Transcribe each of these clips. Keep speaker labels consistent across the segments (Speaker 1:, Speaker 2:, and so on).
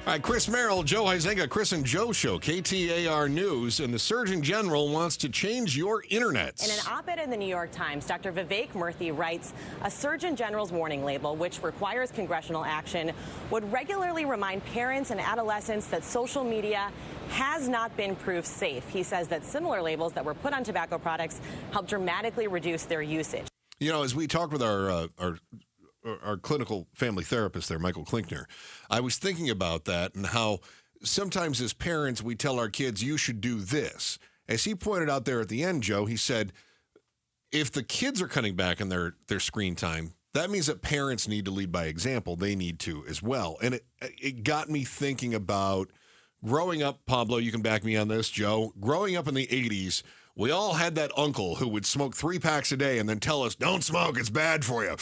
Speaker 1: All right, Chris Merrill, Joe Huizenga, Chris and Joe Show, KTAR News, and the Surgeon General wants to change your internet.
Speaker 2: In an op-ed in the New York Times, Dr. Vivek Murthy writes, a Surgeon General's warning label, which requires congressional action, would regularly remind parents and adolescents that social media has not been proved safe. He says that similar labels that were put on tobacco products help dramatically reduce their usage.
Speaker 1: You know, as we talk with our clinical family therapist there, Michael Klinkner, I was thinking about that and how sometimes as parents we tell our kids, you should do this. As he pointed out there at the end, Joe, he said, if the kids are cutting back on their screen time, that means that parents need to lead by example. They need to as well. And it got me thinking about growing up, Pablo, you can back me on this, Joe, growing up in the 80s, we all had that uncle who would smoke 3 packs a day and then tell us, don't smoke, it's bad for you.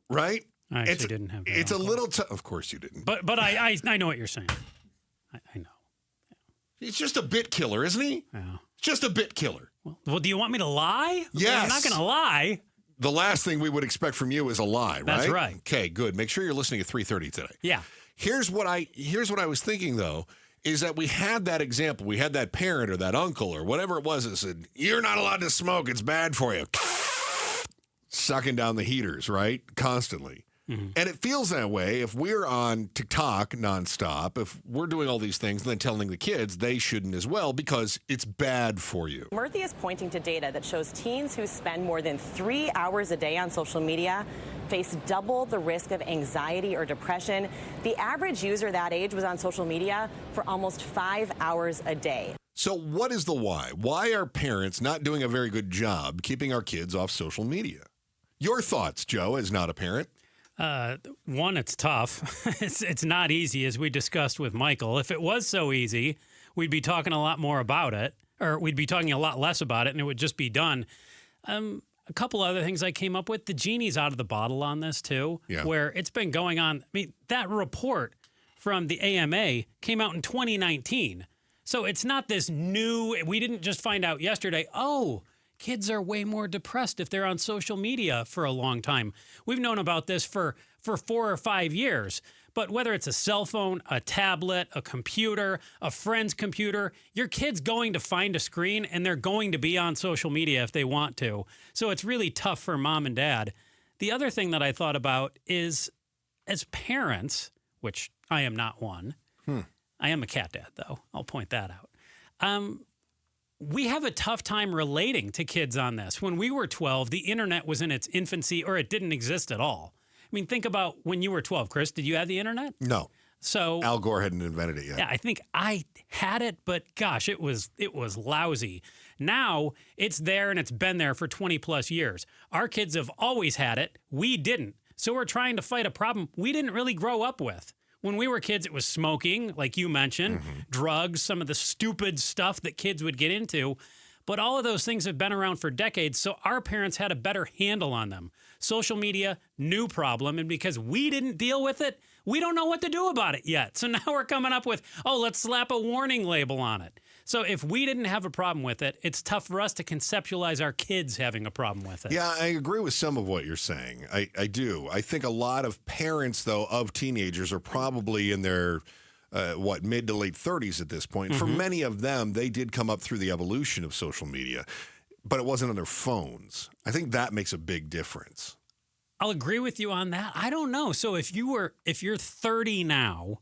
Speaker 1: Right?
Speaker 3: I actually didn't have that.
Speaker 1: It's uncle. A little of course you didn't.
Speaker 3: But I know what you're saying. I know.
Speaker 1: He's just a bit killer, isn't he?
Speaker 3: Yeah.
Speaker 1: Just a bit killer.
Speaker 3: Well, do you want me to lie?
Speaker 1: Yes.
Speaker 3: I'm not going to lie.
Speaker 1: The last thing we would expect from you is a lie, right?
Speaker 3: That's right.
Speaker 1: Okay, good. Make sure you're listening at 3:30 today.
Speaker 3: Yeah.
Speaker 1: Here's what I was thinking, though, is that we had that example. We had that parent or that uncle or whatever it was that said, you're not allowed to smoke. It's bad for you. Sucking down the heaters, right? Constantly. Mm-hmm. And it feels that way if we're on TikTok nonstop, if we're doing all these things and then telling the kids they shouldn't as well because it's bad for you.
Speaker 2: Murthy is pointing to data that shows teens who spend more than 3 hours a day on social media face double the risk of anxiety or depression. The average user that age was on social media for almost 5 hours a day.
Speaker 1: So what is the why? Why are parents not doing a very good job keeping our kids off social media? Your thoughts, Joe, as not a parent?
Speaker 3: One, it's tough. It's not easy, as we discussed with Michael. If it was so easy, we'd be talking a lot more about it, or we'd be talking a lot less about it, and it would just be done. A couple other things I came up with. The genie's out of the bottle on this, too, where it's been going on. I mean, that report from the AMA came out in 2019. So it's not this new, we didn't just find out yesterday, kids are way more depressed if they're on social media for a long time. We've known about this for 4 or 5 years. But whether it's a cell phone, a tablet, a computer, a friend's computer, your kid's going to find a screen and they're going to be on social media if they want to. So it's really tough for mom and dad. The other thing that I thought about is, as parents, which I am not one, I am a cat dad, though. I'll point that out. We have a tough time relating to kids on this. When we were 12, the internet was in its infancy, or it didn't exist at all. I mean, think about when you were 12, Chris. Did you have the internet?
Speaker 1: No.
Speaker 3: So
Speaker 1: Al Gore hadn't invented it yet.
Speaker 3: Yeah, I think I had it, but gosh, it was lousy. Now it's there and it's been there for 20 plus years. Our kids have always had it. We didn't. So we're trying to fight a problem we didn't really grow up with. When we were kids, it was smoking, like you mentioned, drugs, some of the stupid stuff that kids would get into. But all of those things have been around for decades, so our parents had a better handle on them. Social media, new problem, and because we didn't deal with it, we don't know what to do about it yet. So now we're coming up with, let's slap a warning label on it. So if we didn't have a problem with it, it's tough for us to conceptualize our kids having a problem with it.
Speaker 1: Yeah, I agree with some of what you're saying. I do. I think a lot of parents, though, of teenagers are probably in their, mid to late 30s at this point. For many of them, they did come up through the evolution of social media, but it wasn't on their phones. I think that makes a big difference.
Speaker 3: I'll agree with you on that. I don't know. So if you're 30 now,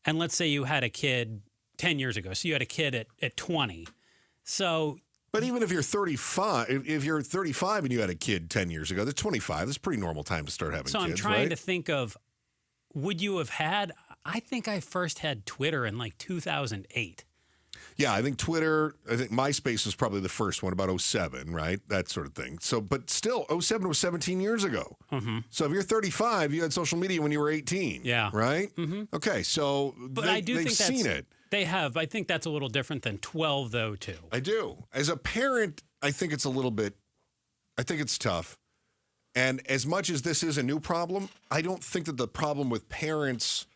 Speaker 3: and let's say you had a kid 10 years ago, so you had a kid at 20. So,
Speaker 1: but even if you're 35, and you had a kid 10 years ago, that's 25. That's a pretty normal time to start having kids,
Speaker 3: So I'm trying
Speaker 1: right?
Speaker 3: to think of, would you have had, I think I first had Twitter in like 2008.
Speaker 1: Yeah, I think MySpace was probably the first one, about 07, right? That sort of thing. So, but still, 07 was 17 years ago. So if you're 35, you had social media when you were 18.
Speaker 3: Yeah.
Speaker 1: Right? Okay, so they've seen it.
Speaker 3: They have. I think that's a little different than 12, though, too.
Speaker 1: I do. As a parent, I think it's tough. And as much as this is a new problem, I don't think that the problem with parents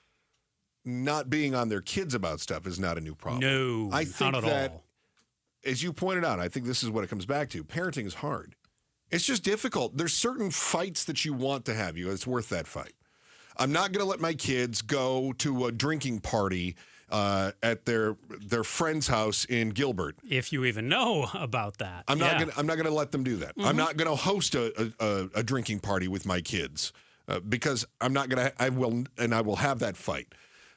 Speaker 1: not being on their kids about stuff is not a new problem.
Speaker 3: No,
Speaker 1: I think
Speaker 3: not at all.
Speaker 1: As you pointed out, I think this is what it comes back to. Parenting is hard. It's just difficult. There's certain fights that you want to have. It's worth that fight. I'm not going to let my kids go to a drinking party at their friend's house in Gilbert.
Speaker 3: If you even know about that.
Speaker 1: I'm not going to let them do that. I'm not going to host a drinking party with my kids because I'm not going to. I will have that fight.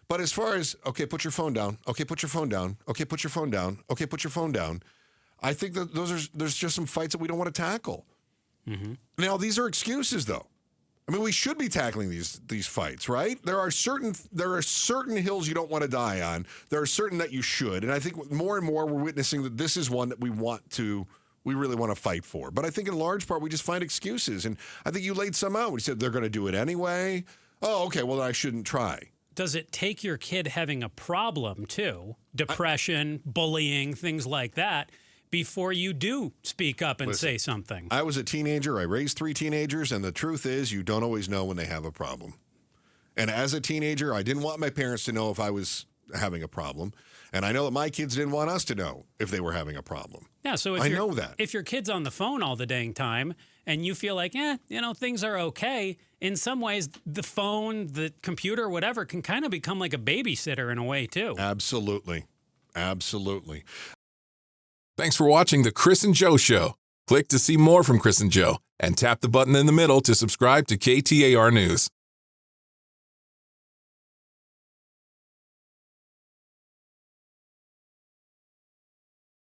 Speaker 1: But as far as, okay, put your phone down. Okay, put your phone down. Okay, put your phone down. Okay, put your phone down. I think that there's just some fights that we don't want to tackle. Mm-hmm. Now, these are excuses, though. I mean, we should be tackling these fights, right? There are certain hills you don't want to die on. There are certain that you should. And I think more and more we're witnessing that this is one that we really want to fight for. But I think in large part we just find excuses. And I think you laid some out. We said they're going to do it anyway. Oh, okay, well, I shouldn't try.
Speaker 3: Does it take your kid having a problem, too, depression, bullying, things like that, before you do speak up and say something?
Speaker 1: I was a teenager. I raised 3 teenagers, and the truth is you don't always know when they have a problem. And as a teenager, I didn't want my parents to know if I was having a problem. And I know that my kids didn't want us to know if they were having a problem.
Speaker 3: Yeah, so if your kid's on the phone all the dang time and you feel like, things are okay, in some ways the phone, the computer, whatever, can kind of become like a babysitter in a way too.
Speaker 1: Absolutely. Absolutely.
Speaker 4: Thanks for watching The Chris and Joe Show. Click to see more from Chris and Joe and tap the button in the middle to subscribe to KTAR News.